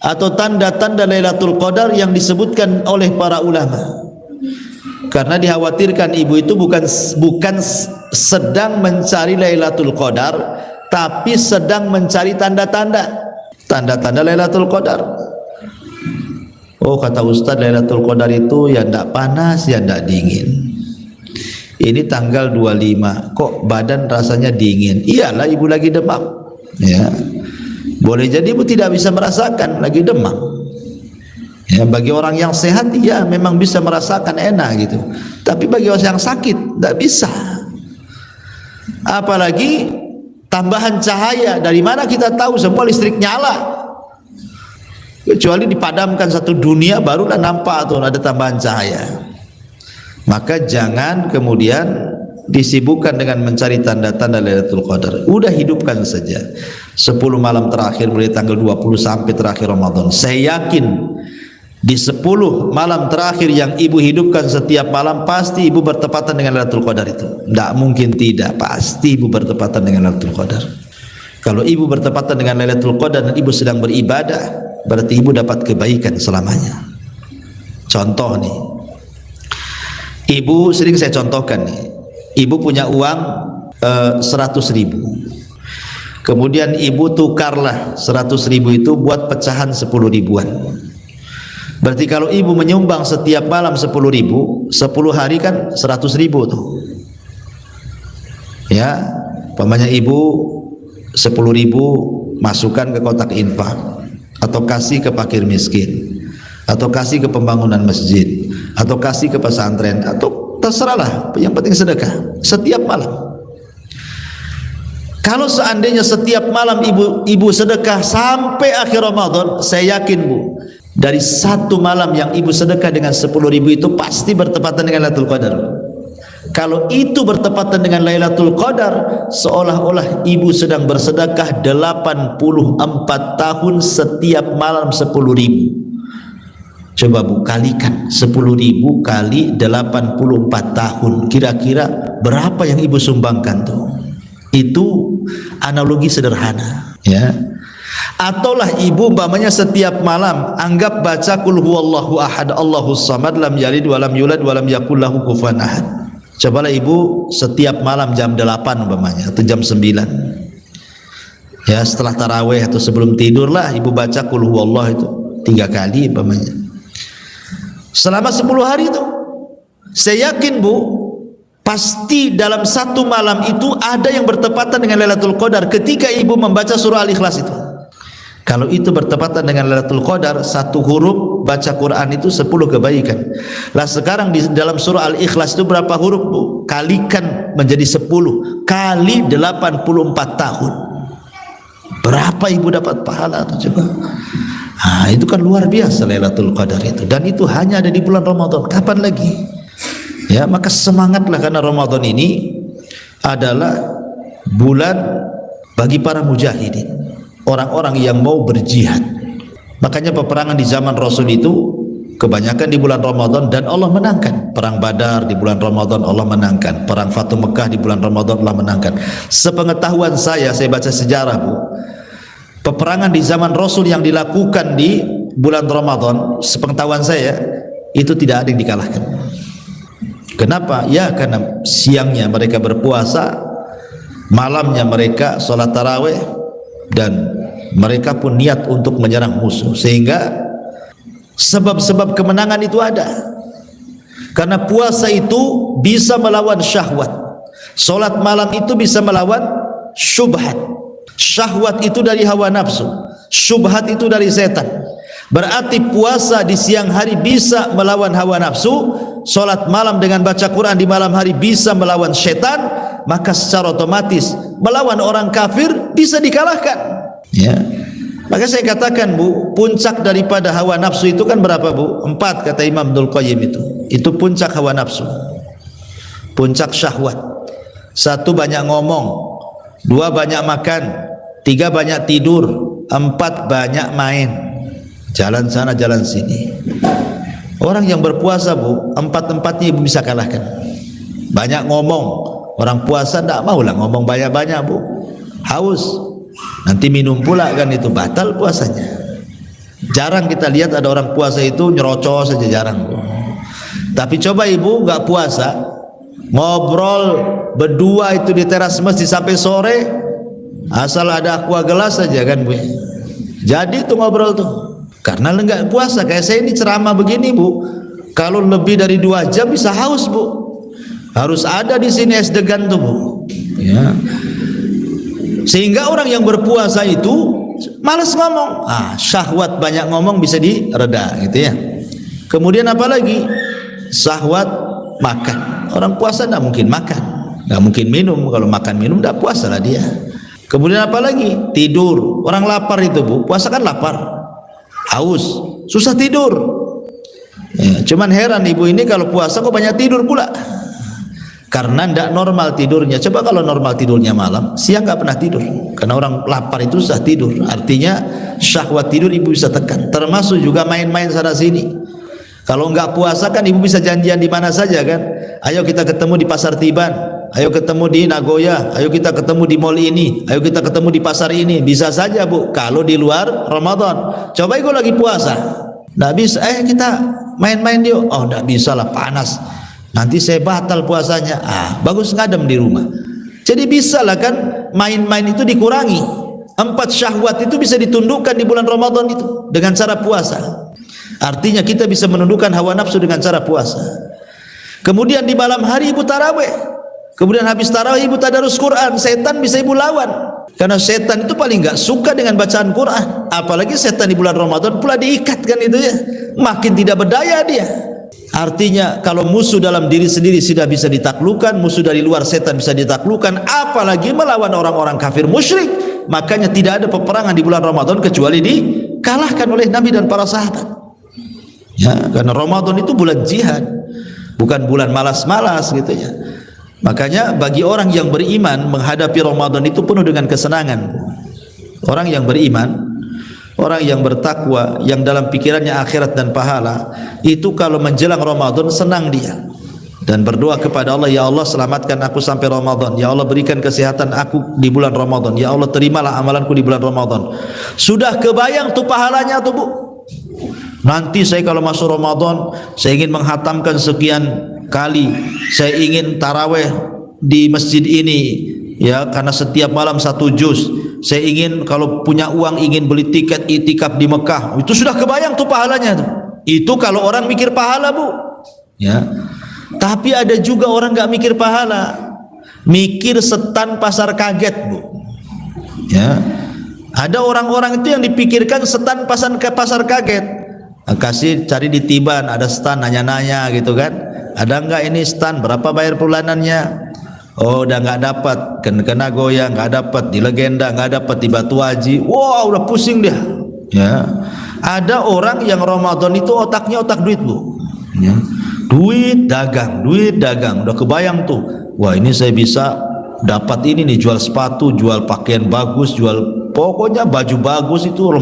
atau tanda-tanda Lailatul Qadar yang disebutkan oleh para ulama, karena dikhawatirkan ibu itu bukan sedang mencari Lailatul Qadar, tapi sedang mencari tanda-tanda Lailatul Qadar. Oh kata Ustaz, Lailatul Qadar itu ya tidak panas ya tidak dingin. Ini tanggal 25 kok badan rasanya dingin. Iyalah ibu lagi demam ya. Boleh jadi ibu tidak bisa merasakan lagi demam. Ya, bagi orang yang sehat ya memang bisa merasakan enak gitu. Tapi bagi orang yang sakit tidak bisa. Apalagi tambahan cahaya, dari mana kita tahu? Semua listrik nyala. Kecuali dipadamkan satu dunia barulah nampak tuh ada tambahan cahaya. Maka jangan kemudian disibukkan dengan mencari tanda-tanda Lailatul Qadar. Udah hidupkan saja 10 malam terakhir mulai tanggal 20 sampai terakhir Ramadan. Saya yakin di 10 malam terakhir yang ibu hidupkan setiap malam, pasti ibu bertepatan dengan Lailatul Qadar itu. Tidak mungkin tidak, pasti ibu bertepatan dengan Lailatul Qadar. Kalau ibu bertepatan dengan Lailatul Qadar dan ibu sedang beribadah, berarti ibu dapat kebaikan selamanya. Contoh nih, ibu sering saya contohkan nih, ibu punya uang 100.000, kemudian ibu tukarlah 100.000 itu buat pecahan 10 ribuan. Berarti kalau ibu menyumbang setiap malam 10.000, 10 hari kan 100.000 tuh ya. Pamannya ibu 10.000 masukkan ke kotak infak, atau kasih ke fakir miskin, atau kasih ke pembangunan masjid, atau kasih ke pesantren, atau terserahlah, yang penting sedekah setiap malam. Kalau seandainya setiap malam ibu sedekah sampai akhir Ramadan, saya yakin Bu, dari satu malam yang ibu sedekah dengan 10.000 itu pasti bertepatan dengan Lailatul Qadar. Kalau itu bertepatan dengan Lailatul Qadar, seolah-olah ibu sedang bersedekah 84 tahun setiap malam 10.000. Coba Bu kalikan 10.000 kali 84 tahun, kira-kira berapa yang ibu sumbangkan tuh? Itu analogi sederhana ya. Ataulah ibu umpamanya setiap malam anggap baca qul huwallahu ahad Allahus samad lam yalid walam yulad walam yakul lahu kufuwan ahad. Cobalah ibu setiap malam jam 8 umpamanya atau jam 9, ya setelah tarawih atau sebelum tidur lah ibu baca qul huwallah itu 3 kali umpamanya selama 10 hari itu. Saya yakin bu, pasti dalam satu malam itu ada yang bertepatan dengan Lailatul Qadar ketika ibu membaca surah Al-Ikhlas itu. Kalau itu bertepatan dengan Lailatul Qadar, satu huruf baca Quran itu 10 kebaikan. Lah sekarang di dalam surah Al-Ikhlas itu berapa huruf bu? Kalikan menjadi 10 kali 84 tahun. Berapa ibu dapat pahala tuh coba? Nah, itu kan luar biasa Lailatul Qadar itu, dan itu hanya ada di bulan Ramadan. Kapan lagi? Ya, maka semangatlah, karena Ramadan ini adalah bulan bagi para mujahidin, orang-orang yang mau berjihad. Makanya peperangan di zaman Rasul itu kebanyakan di bulan Ramadan dan Allah menangkan. Perang Badar di bulan Ramadan Allah menangkan. Perang Fatu Mekah di bulan Ramadan Allah menangkan. Sepengetahuan saya baca sejarah bu, peperangan di zaman Rasul yang dilakukan di bulan Ramadan, sepengetahuan saya itu tidak ada yang dikalahkan. Kenapa? Ya karena siangnya mereka berpuasa, malamnya mereka sholat tarawih, dan mereka pun niat untuk menyerang musuh, sehingga sebab-sebab kemenangan itu ada. Karena puasa itu bisa melawan syahwat, sholat malam itu bisa melawan syubhat. Syahwat itu dari hawa nafsu, syubhat itu dari setan. Berarti puasa di siang hari bisa melawan hawa nafsu, sholat malam dengan baca Quran di malam hari bisa melawan setan, maka secara otomatis melawan orang kafir bisa dikalahkan. Ya, maka saya katakan bu, puncak daripada hawa nafsu itu kan berapa bu? 4 kata Imam Ibnul Qayyim itu puncak hawa nafsu, puncak syahwat. 1 banyak ngomong, 2 banyak makan, 3 banyak tidur, 4 banyak main, jalan sana jalan sini. Orang yang berpuasa bu, 4-empatnya ibu bisa kalahkan. Banyak ngomong, orang puasa tidak maulah ngomong banyak-banyak bu, haus, nanti minum pula kan, itu batal puasanya. Jarang kita lihat ada orang puasa itu nyerocos saja, jarang bu. Tapi coba ibu gak puasa, ngobrol berdua itu di teras masjid sampai sore, asal ada aqua gelas saja kan bu, jadi itu ngobrol tuh. Karena enggak puasa. Kayak saya ini ceramah begini bu, kalau lebih dari 2 jam bisa haus bu, harus ada di sini es degan tuh bu, ya. Sehingga orang yang berpuasa itu malas ngomong, syahwat banyak ngomong bisa direda gitu ya. Kemudian apalagi syahwat makan, orang puasa tidak mungkin makan, nggak mungkin minum. Kalau makan minum tidak puasa lah dia. Kemudian apalagi tidur, orang lapar itu bu, puasa kan lapar, haus, susah tidur ya. Cuman heran ibu ini kalau puasa kok banyak tidur pula, karena tidak normal tidurnya. Coba kalau normal tidurnya malam, siang nggak pernah tidur. Karena orang lapar itu susah tidur, artinya syahwat tidur ibu bisa tekan. Termasuk juga main-main sana sini. Kalau nggak puasa kan ibu bisa janjian di mana saja kan, ayo kita ketemu di Pasar Tiban, ayo ketemu di Nagoya, ayo kita ketemu di mall ini, ayo kita ketemu di pasar ini. Bisa saja bu, kalau di luar Ramadan. Coba ibu lagi puasa, nggak bisa, kita main-main yuk, oh nggak bisa lah, panas, nanti saya batal puasanya. Bagus ngadem di rumah. Jadi bisa lah kan, main-main itu dikurangi. 4 syahwat itu bisa ditundukkan di bulan Ramadan itu dengan cara puasa. Artinya kita bisa menundukkan hawa nafsu dengan cara puasa. Kemudian di malam hari ibu tarawih, kemudian habis tarawih ibu tadarus Quran. Setan bisa ibu lawan, karena setan itu paling nggak suka dengan bacaan Quran. Apalagi setan di bulan Ramadan pula diikatkan itu ya, makin tidak berdaya dia. Artinya kalau musuh dalam diri sendiri sudah bisa ditaklukkan, musuh dari luar setan bisa ditaklukkan, apalagi melawan orang-orang kafir musyrik. Makanya tidak ada peperangan di bulan Ramadan kecuali dikalahkan oleh Nabi dan para sahabat. Ya, karena Ramadan itu bulan jihad, bukan bulan malas-malas gitu ya. Makanya bagi orang yang beriman menghadapi Ramadan itu penuh dengan kesenangan. Orang yang beriman, orang yang bertakwa, yang dalam pikirannya akhirat dan pahala, itu kalau menjelang Ramadan senang dia dan berdoa kepada Allah, ya Allah selamatkan aku sampai Ramadan, ya Allah berikan kesehatan aku di bulan Ramadan, ya Allah terimalah amalanku di bulan Ramadan. Sudah kebayang tuh pahalanya tuh bu. Nanti saya kalau masuk Ramadan, saya ingin menghatamkan sekian kali saya ingin taraweh di masjid ini, ya, karena setiap malam 1 juz. Saya ingin kalau punya uang ingin beli tiket itikaf di Mekah. Itu sudah kebayang tuh pahalanya tuh. Itu kalau orang mikir pahala, Bu. Ya. Tapi ada juga orang nggak mikir pahala, mikir setan pasar kaget, Bu. Ya. Ada orang-orang itu yang dipikirkan setan pasar kaget. Kasih cari di Tiban ada stan, nanya-nanya gitu kan, ada nggak ini stan, berapa bayar bulanannya? Oh udah nggak dapat, kena goyang nggak dapat, di Legenda nggak dapat, di Batu Haji, wah udah pusing dia. Ya, ada orang yang Ramadan itu otaknya otak duit, Bu. Ya. Duit dagang, udah kebayang tuh, wah ini saya bisa dapat ini nih, jual sepatu, jual pakaian bagus, jual pokoknya baju bagus itu,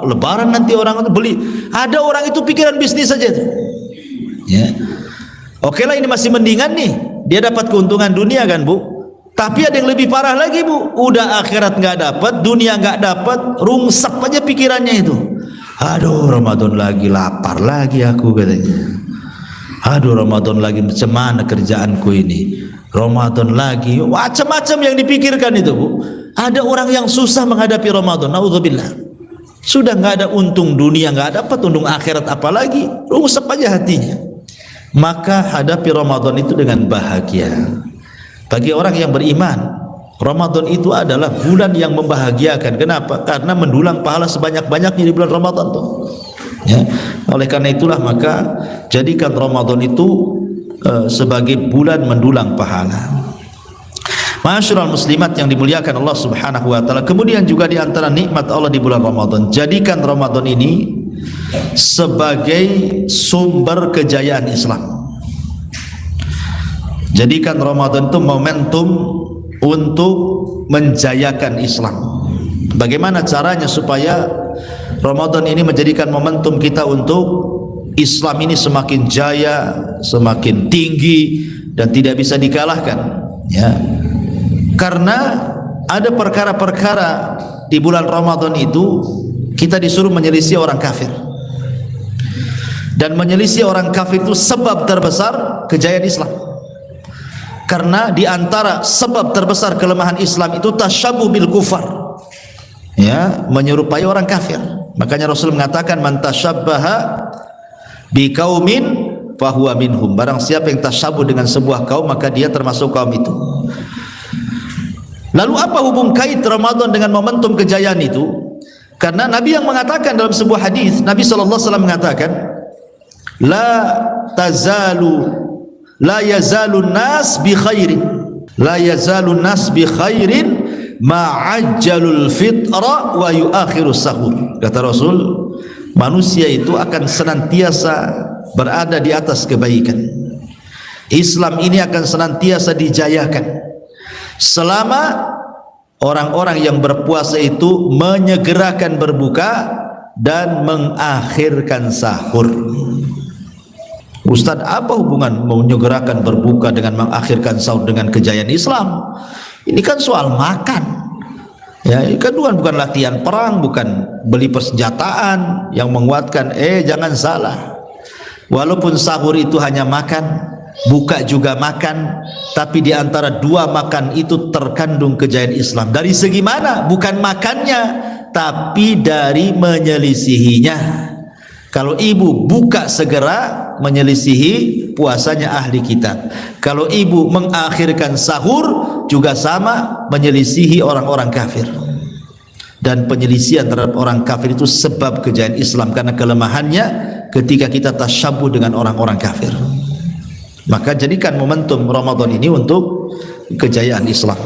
lebaran nanti orang itu beli. Ada orang itu pikiran bisnis saja tuh. Ya. Oke lah, ini masih mendingan nih, dia dapat keuntungan dunia kan, Bu. Tapi ada yang lebih parah lagi, Bu. Udah akhirat nggak dapat, dunia nggak dapat, rungsek aja pikirannya itu. Aduh Ramadan lagi, lapar lagi aku katanya. Aduh Ramadan lagi, macam mana kerjaanku ini? Ramadan lagi, macam-macam yang dipikirkan itu, Bu. Ada orang yang susah menghadapi Ramadan, naudzubillah. Sudah nggak ada untung dunia, nggak dapat untung akhirat, apalagi rusak aja hatinya. Maka hadapi Ramadan itu dengan bahagia. Bagi orang yang beriman, Ramadan itu adalah bulan yang membahagiakan. Kenapa? Karena mendulang pahala sebanyak-banyaknya di bulan Ramadan tuh. Ya. Oleh karena itulah maka jadikan Ramadan itu sebagai bulan mendulang pahala. Ma'asyiral muslimat yang dimuliakan Allah Subhanahu wa taala. Kemudian juga di antara nikmat Allah di bulan Ramadan, jadikan Ramadan ini sebagai sumber kejayaan Islam. Jadikan Ramadan itu momentum untuk menjayakan Islam. Bagaimana caranya supaya Ramadan ini menjadikan momentum kita untuk Islam ini semakin jaya, semakin tinggi dan tidak bisa dikalahkan, ya. Karena ada perkara-perkara di bulan Ramadan itu kita disuruh menyelisih orang kafir. Dan menyelisih orang kafir itu sebab terbesar kejayaan Islam. Karena di antara sebab terbesar kelemahan Islam itu tasyabbuh bil kufar. Ya, menyerupai orang kafir. Makanya Rasul mengatakan man tasyabbaha bi qaumin fahuwa minhum. Barang siapa yang tasyabbuh dengan sebuah kaum maka dia termasuk kaum itu. Lalu apa hubung kait Ramadan dengan momentum kejayaan itu? Karena Nabi yang mengatakan dalam sebuah hadis, Nabi SAW mengatakan, la yazalu nas bi khairin, la yazalu nas bi khairin ma'ajjalul fitra wa yuakhiru sahur. Kata Rasul, manusia itu akan senantiasa berada di atas kebaikan. Islam ini akan senantiasa dijayakan selama orang-orang yang berpuasa itu menyegerakan berbuka dan mengakhirkan sahur. Ustadz, apa hubungan menyegerakan berbuka dengan mengakhirkan sahur dengan kejayaan Islam? Ini kan soal makan. Ya, ini kan bukan latihan perang, bukan beli persenjataan yang menguatkan. Jangan salah. Walaupun sahur itu hanya makan, buka juga makan, tapi di antara dua makan itu terkandung kejayaan Islam. Dari segi mana? Bukan makannya, tapi dari menyelisihinya. Kalau ibu buka segera, menyelisihi puasanya ahli kitab. Kalau ibu mengakhirkan sahur, juga sama, menyelisihi orang-orang kafir. Dan penyelisihan terhadap orang kafir itu sebab kejayaan Islam, karena kelemahannya ketika kita tasyabbuh dengan orang-orang kafir. Maka jadikan momentum Ramadan ini untuk kejayaan Islam.